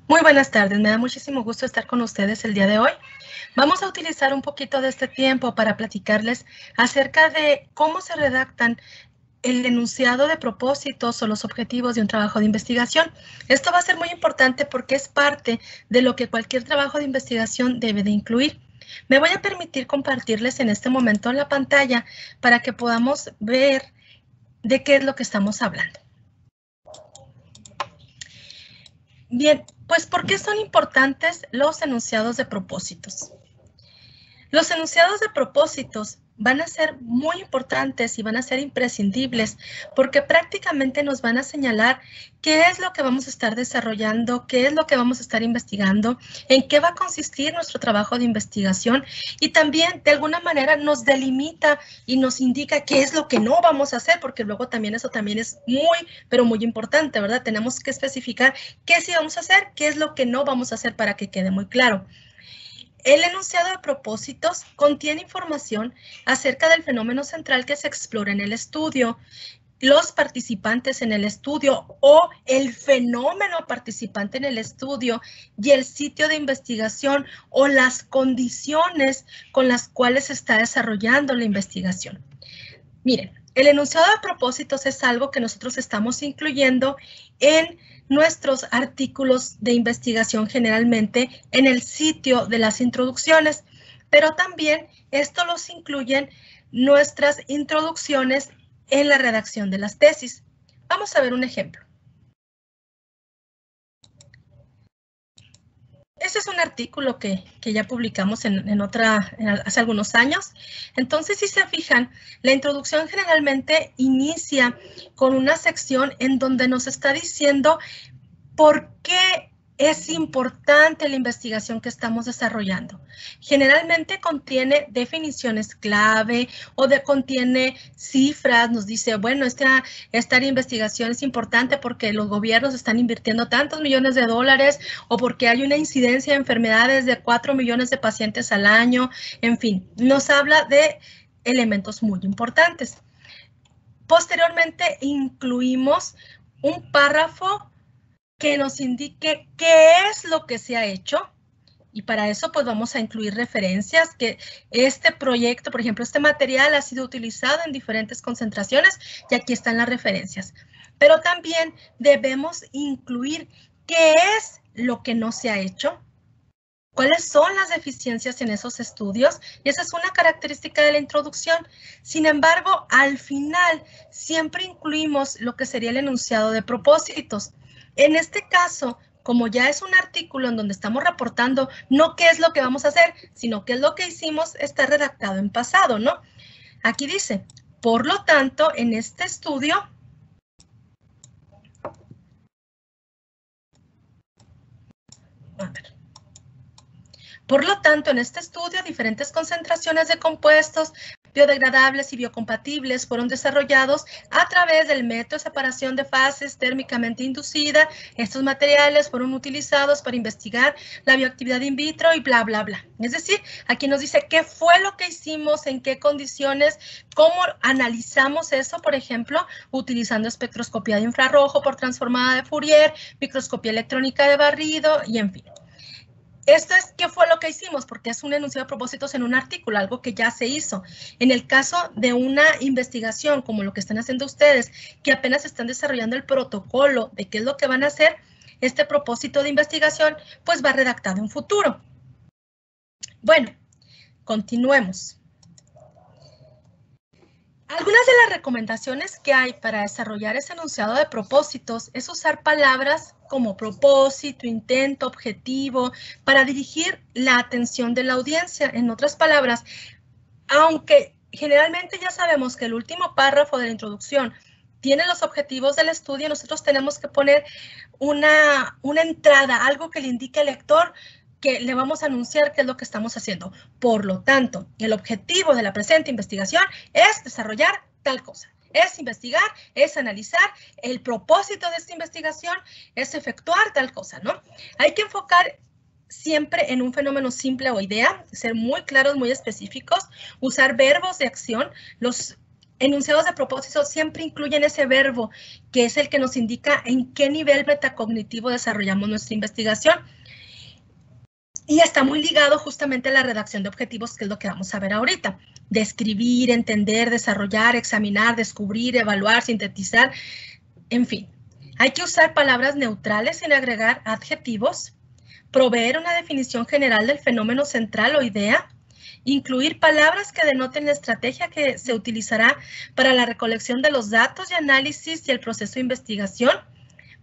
Muy buenas tardes, me da muchísimo gusto estar con ustedes el día de hoy. Vamos a utilizar un poquito de este tiempo para platicarles acerca de cómo se redactan el enunciado de propósitos o los objetivos de un trabajo de investigación. Esto va a ser muy importante porque es parte de lo que cualquier trabajo de investigación debe de incluir. Me voy a permitir compartirles en este momento la pantalla para que podamos ver de qué es lo que estamos hablando. Bien, pues ¿por qué son importantes los enunciados de propósitos? Los enunciados de propósitos van a ser muy importantes y van a ser imprescindibles porque prácticamente nos van a señalar qué es lo que vamos a estar desarrollando, qué es lo que vamos a estar investigando, en qué va a consistir nuestro trabajo de investigación y también de alguna manera nos delimita y nos indica qué es lo que no vamos a hacer, porque luego también eso también es pero muy importante, ¿verdad? Tenemos que especificar qué sí vamos a hacer, qué es lo que no vamos a hacer para que quede muy claro. El enunciado de propósitos contiene información acerca del fenómeno central que se explora en el estudio, los participantes en el estudio o el fenómeno participante en el estudio y el sitio de investigación o las condiciones con las cuales se está desarrollando la investigación. Miren, el enunciado de propósitos es algo que nosotros estamos incluyendo en nuestros artículos de investigación generalmente en el sitio de las introducciones, pero también esto los incluyen nuestras introducciones en la redacción de las tesis. Vamos a ver un ejemplo. Este es un artículo que ya publicamos hace algunos años. Entonces, si se fijan, la introducción generalmente inicia con una sección en donde nos está diciendo por qué es importante la investigación que estamos desarrollando. Generalmente contiene definiciones clave o contiene cifras, nos dice, bueno, esta investigación es importante porque los gobiernos están invirtiendo tantos millones de dólares o porque hay una incidencia de enfermedades de 4 millones de pacientes al año, en fin, nos habla de elementos muy importantes. Posteriormente incluimos un párrafo que nos indique qué es lo que se ha hecho y para eso pues vamos a incluir referencias que este proyecto, por ejemplo, este material ha sido utilizado en diferentes concentraciones y aquí están las referencias. Pero también debemos incluir qué es lo que no se ha hecho, cuáles son las deficiencias en esos estudios y esa es una característica de la introducción. Sin embargo, al final siempre incluimos lo que sería el enunciado de propósitos. En este caso, como ya es un artículo en donde estamos reportando no qué es lo que vamos a hacer, sino qué es lo que hicimos, está redactado en pasado, ¿no? Aquí dice, por lo tanto, en este estudio, diferentes concentraciones de compuestos biodegradables y biocompatibles fueron desarrollados a través del método de separación de fases térmicamente inducida. Estos materiales fueron utilizados para investigar la bioactividad in vitro y bla, bla, bla. Es decir, aquí nos dice qué fue lo que hicimos, en qué condiciones, cómo analizamos eso, por ejemplo, utilizando espectroscopía de infrarrojo por transformada de Fourier, microscopía electrónica de barrido y en fin. Esto es qué fue lo que hicimos, porque es un enunciado de propósitos en un artículo, algo que ya se hizo. En el caso de una investigación, como lo que están haciendo ustedes, que apenas están desarrollando el protocolo de qué es lo que van a hacer, este propósito de investigación, pues va redactado en futuro. Bueno, continuemos. Algunas de las recomendaciones que hay para desarrollar ese enunciado de propósitos es usar palabras como propósito, intento, objetivo, para dirigir la atención de la audiencia. En otras palabras, aunque generalmente ya sabemos que el último párrafo de la introducción tiene los objetivos del estudio, nosotros tenemos que poner una entrada, algo que le indique al lector que le vamos a anunciar qué es lo que estamos haciendo. Por lo tanto, el objetivo de la presente investigación es desarrollar tal cosa. Es investigar, es analizar, el propósito de esta investigación es efectuar tal cosa, ¿no? Hay que enfocar siempre en un fenómeno simple o idea, ser muy claros, muy específicos, usar verbos de acción. Los enunciados de propósito siempre incluyen ese verbo, que es el que nos indica en qué nivel metacognitivo desarrollamos nuestra investigación. Y está muy ligado justamente a la redacción de objetivos, que es lo que vamos a ver ahorita. Describir, entender, desarrollar, examinar, descubrir, evaluar, sintetizar, en fin. Hay que usar palabras neutrales sin agregar adjetivos, proveer una definición general del fenómeno central o idea, incluir palabras que denoten la estrategia que se utilizará para la recolección de los datos y análisis y el proceso de investigación,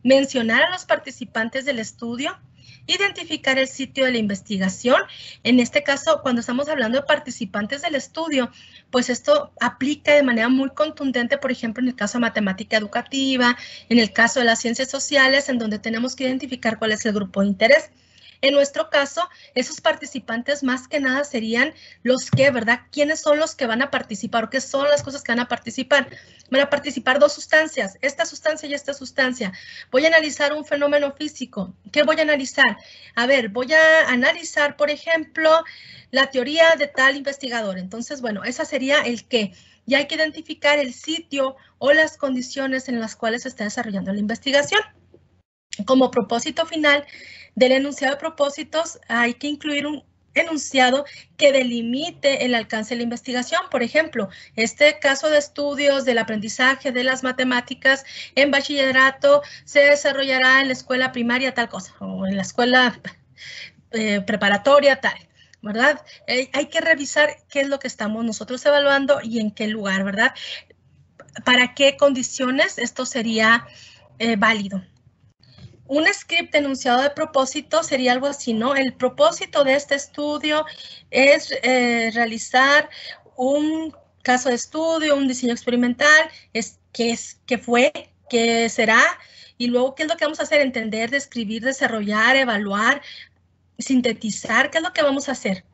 mencionar a los participantes del estudio, identificar el sitio de la investigación. En este caso, cuando estamos hablando de participantes del estudio, pues esto aplica de manera muy contundente, por ejemplo, en el caso de matemática educativa, en el caso de las ciencias sociales, en donde tenemos que identificar cuál es el grupo de interés. En nuestro caso, esos participantes más que nada serían los que, ¿verdad? ¿Quiénes son los que van a participar? ¿O qué son las cosas que van a participar? Van a participar dos sustancias, esta sustancia y esta sustancia. Voy a analizar un fenómeno físico. ¿Qué voy a analizar? A ver, voy a analizar, por ejemplo, la teoría de tal investigador. Entonces, bueno, esa sería el qué. Y hay que identificar el sitio o las condiciones en las cuales se está desarrollando la investigación. Como propósito final del enunciado de propósitos, hay que incluir un enunciado que delimite el alcance de la investigación. Por ejemplo, este caso de estudios del aprendizaje de las matemáticas en bachillerato se desarrollará en la escuela primaria tal cosa, o en la escuela preparatoria tal, ¿verdad? Hay que revisar qué es lo que estamos nosotros evaluando y en qué lugar, ¿verdad? ¿Para qué condiciones esto sería válido? Un script enunciado de propósito sería algo así, ¿no? El propósito de este estudio es realizar un caso de estudio, un diseño experimental, qué fue, qué será, y luego qué es lo que vamos a hacer, entender, describir, desarrollar, evaluar, sintetizar, qué es lo que vamos a hacer.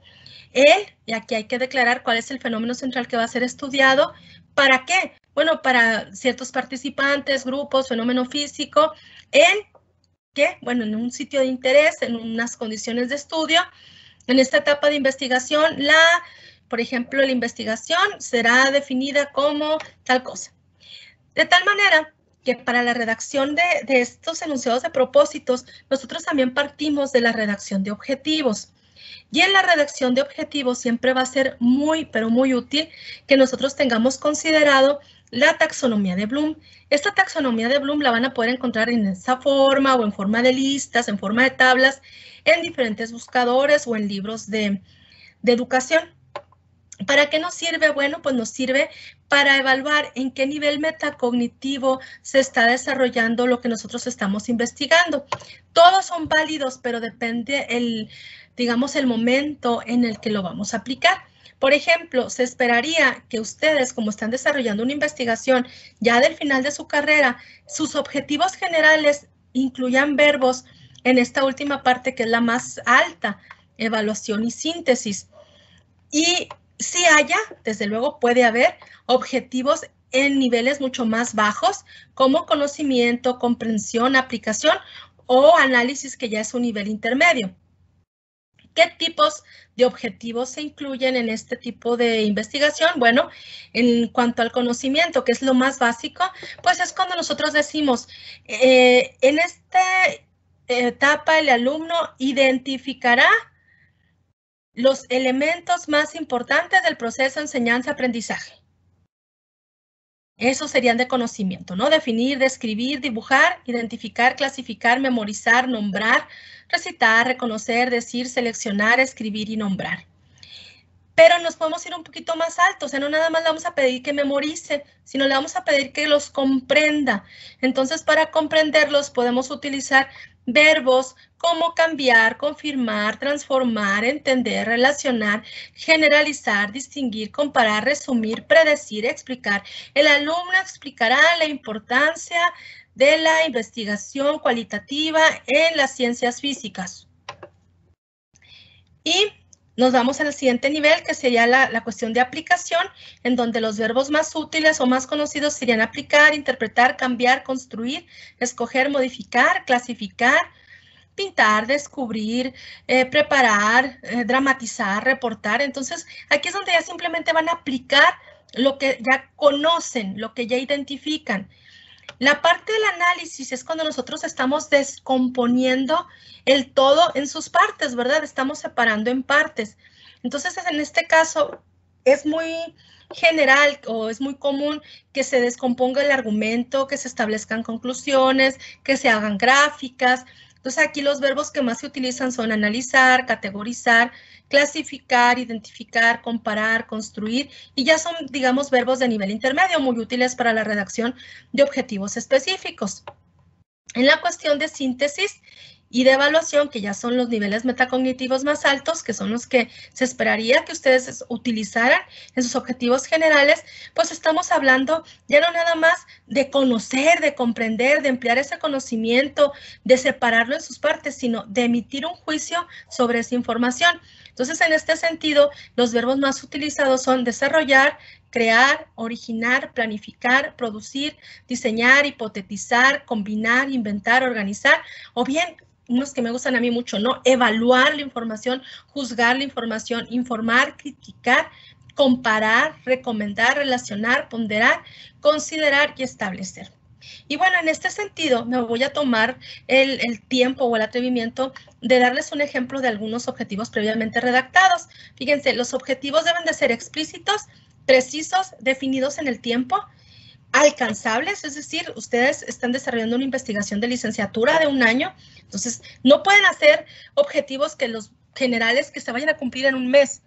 Y aquí hay que declarar cuál es el fenómeno central que va a ser estudiado. ¿Para qué? Bueno, para ciertos participantes, grupos, fenómeno físico, bueno, en un sitio de interés, en unas condiciones de estudio. En esta etapa de investigación, por ejemplo, la investigación será definida como tal cosa. De tal manera que para la redacción de estos enunciados de propósitos, nosotros también partimos de la redacción de objetivos. Y en la redacción de objetivos siempre va a ser muy, pero muy útil que nosotros tengamos considerado la taxonomía de Bloom. Esta taxonomía de Bloom la van a poder encontrar en esa forma o en forma de listas, en forma de tablas, en diferentes buscadores o en libros de educación. ¿Para qué nos sirve? Bueno, pues nos sirve para evaluar en qué nivel metacognitivo se está desarrollando lo que nosotros estamos investigando. Todos son válidos, pero depende digamos, el momento en el que lo vamos a aplicar. Por ejemplo, se esperaría que ustedes, como están desarrollando una investigación ya del final de su carrera, sus objetivos generales incluyan verbos en esta última parte que es la más alta, evaluación y síntesis. Y si haya, desde luego puede haber objetivos en niveles mucho más bajos, como conocimiento, comprensión, aplicación o análisis, que ya es un nivel intermedio. ¿Qué tipos de objetivos se incluyen en este tipo de investigación? Bueno, en cuanto al conocimiento, que es lo más básico, pues es cuando nosotros decimos, en esta etapa el alumno identificará los elementos más importantes del proceso de enseñanza-aprendizaje. Esos serían de conocimiento, ¿no? Definir, describir, dibujar, identificar, clasificar, memorizar, nombrar, recitar, reconocer, decir, seleccionar, escribir y nombrar. Pero nos podemos ir un poquito más alto, o sea, no nada más le vamos a pedir que memorice, sino le vamos a pedir que los comprenda. Entonces, para comprenderlos podemos utilizar verbos como cambiar, confirmar, transformar, entender, relacionar, generalizar, distinguir, comparar, resumir, predecir, explicar. El alumno explicará la importancia de la investigación cualitativa en las ciencias físicas. Y nos vamos al siguiente nivel, que sería la cuestión de aplicación, en donde los verbos más útiles o más conocidos serían aplicar, interpretar, cambiar, construir, escoger, modificar, clasificar, pintar, descubrir, preparar, dramatizar, reportar. Entonces, aquí es donde ya simplemente van a aplicar lo que ya conocen, lo que ya identifican. La parte del análisis es cuando nosotros estamos descomponiendo el todo en sus partes, ¿verdad? Estamos separando en partes. Entonces, en este caso, es muy general o es muy común que se descomponga el argumento, que se establezcan conclusiones, que se hagan gráficas. Entonces, aquí los verbos que más se utilizan son analizar, categorizar, clasificar, identificar, comparar, construir, y ya son, digamos, verbos de nivel intermedio, muy útiles para la redacción de objetivos específicos. En la cuestión de síntesis y de evaluación, que ya son los niveles metacognitivos más altos, que son los que se esperaría que ustedes utilizaran en sus objetivos generales, pues estamos hablando ya no nada más de conocer, de comprender, de emplear ese conocimiento, de separarlo en sus partes, sino de emitir un juicio sobre esa información. Entonces, en este sentido, los verbos más utilizados son desarrollar, crear, originar, planificar, producir, diseñar, hipotetizar, combinar, inventar, organizar, o bien, unos que me gustan a mí mucho, ¿no? Evaluar la información, juzgar la información, informar, criticar, comparar, recomendar, relacionar, ponderar, considerar y establecer. Y bueno, en este sentido, me voy a tomar el tiempo o el atrevimiento de darles un ejemplo de algunos objetivos previamente redactados. Fíjense, los objetivos deben de ser explícitos, precisos, definidos en el tiempo, alcanzables, es decir, ustedes están desarrollando una investigación de licenciatura de 1 año, entonces no pueden hacer objetivos que los generales que se vayan a cumplir en un mes.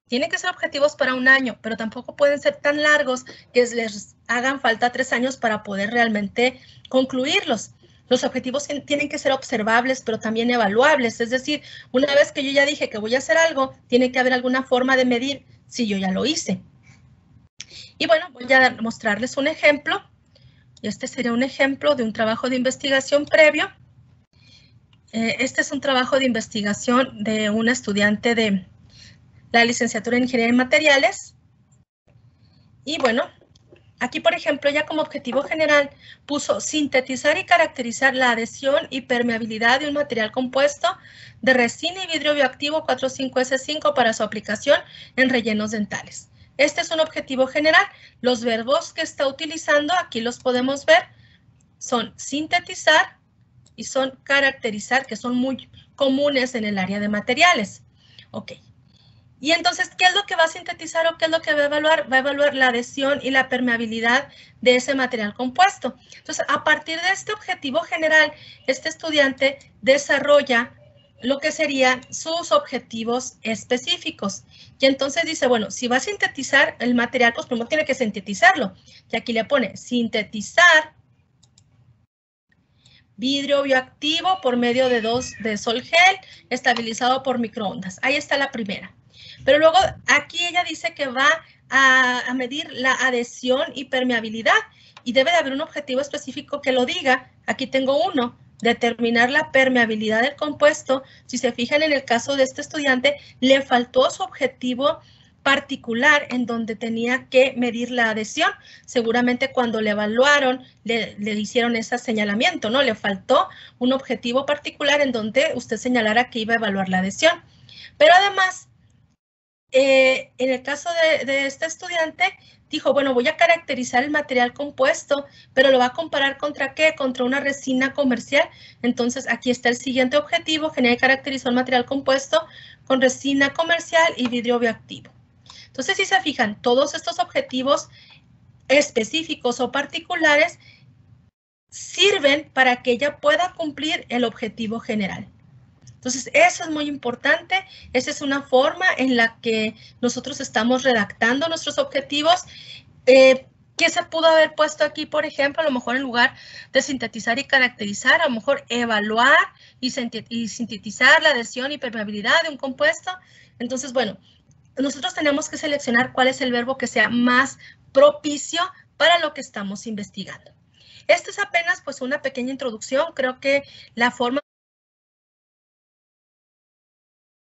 Tienen que ser objetivos para 1 año, pero tampoco pueden ser tan largos que les hagan falta 3 años para poder realmente concluirlos. Los objetivos tienen que ser observables, pero también evaluables. Es decir, una vez que yo ya dije que voy a hacer algo, tiene que haber alguna forma de medir si yo ya lo hice. Y bueno, voy a mostrarles un ejemplo. Y este sería un ejemplo de un trabajo de investigación previo. Este es un trabajo de investigación de una estudiante de la licenciatura en Ingeniería en Materiales. Y bueno, aquí, por ejemplo, ya como objetivo general puso sintetizar y caracterizar la adhesión y permeabilidad de un material compuesto de resina y vidrio bioactivo 45S5 para su aplicación en rellenos dentales. Este es un objetivo general. Los verbos que está utilizando, aquí los podemos ver, son sintetizar y son caracterizar, que son muy comunes en el área de materiales. Ok. Y entonces, ¿qué es lo que va a sintetizar o qué es lo que va a evaluar? Va a evaluar la adhesión y la permeabilidad de ese material compuesto. Entonces, a partir de este objetivo general, este estudiante desarrolla lo que serían sus objetivos específicos. Y entonces dice, bueno, si va a sintetizar el material, pues primero tiene que sintetizarlo. Y aquí le pone sintetizar vidrio bioactivo por medio de sol gel estabilizado por microondas. Ahí está la primera. Pero luego aquí ella dice que va a medir la adhesión y permeabilidad y debe de haber un objetivo específico que lo diga. Aquí tengo uno, determinar la permeabilidad del compuesto. Si se fijan en el caso de este estudiante, le faltó su objetivo particular en donde tenía que medir la adhesión. Seguramente cuando le evaluaron, le hicieron ese señalamiento, ¿no? Le faltó un objetivo particular en donde usted señalara que iba a evaluar la adhesión. Pero además, en el caso de este estudiante, dijo, bueno, voy a caracterizar el material compuesto, pero lo va a comparar ¿contra qué? Contra una resina comercial. Entonces, aquí está el siguiente objetivo, generar y caracterizar el material compuesto con resina comercial y vidrio bioactivo. Entonces, si se fijan, todos estos objetivos específicos o particulares sirven para que ella pueda cumplir el objetivo general. Entonces, eso es muy importante. Esa es una forma en la que nosotros estamos redactando nuestros objetivos. ¿Qué se pudo haber puesto aquí, por ejemplo? A lo mejor en lugar de sintetizar y caracterizar, a lo mejor evaluar y sintetizar la adhesión y permeabilidad de un compuesto. Entonces, bueno, nosotros tenemos que seleccionar cuál es el verbo que sea más propicio para lo que estamos investigando. Esta es apenas pues una pequeña introducción. Creo que la forma